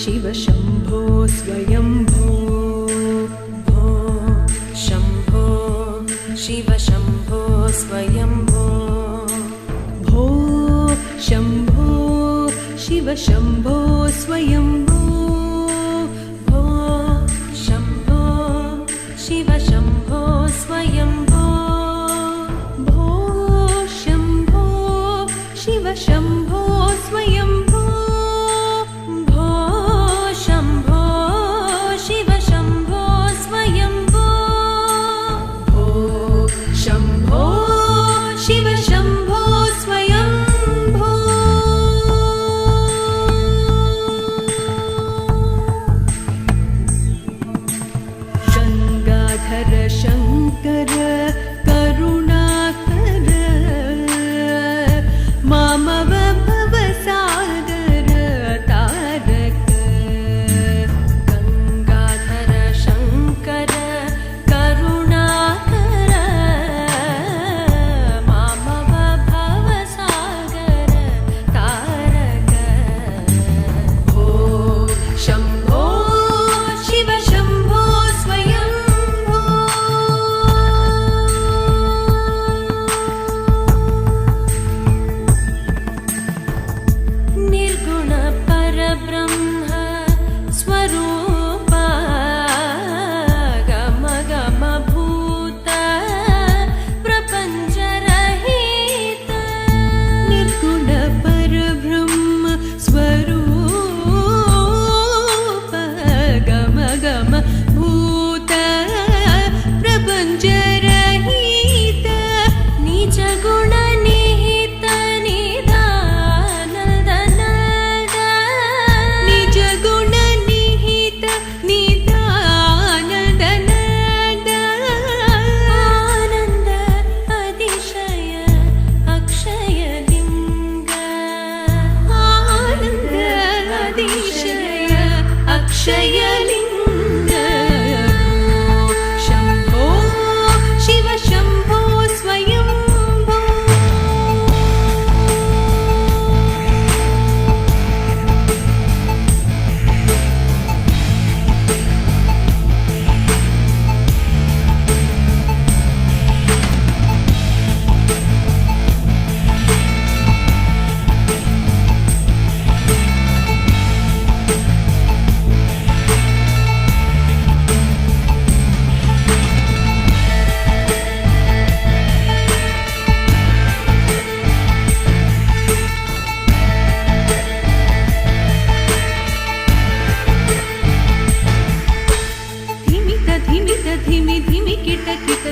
शिव शम्भो स्वयम्भो भो शम्भो शिव शम्भो स्वयम्भो भो शम्भो शिव शम्भो स्वयम्भो भो शम्भो शिव शम्भो स्वयम्भो भो शम्भो शिव शम्भो स्वयम्भो शङ्कर करुणाकर मामव भवसागर तारक गङ्गाधर शङ्कर करुणाकर मामव भवसागर तारक भो शम्भो शिव शम्भो स्वयम्भो निर्गुण परब्रह्म स्वरूप गम गम भूत प्रपञ्च रहित निर्गुण परब्रह्म स्वरूप गम गम भूत प्रपञ्च रहित निज गुण निहित निधान निज गुण निहित निधान आनंद अतिशय अक्षय लिंग आनंद अतिशय अक्षय लिंग शम्भो शिव शम्भो स्वयम्भो धिमि धिमि किट किट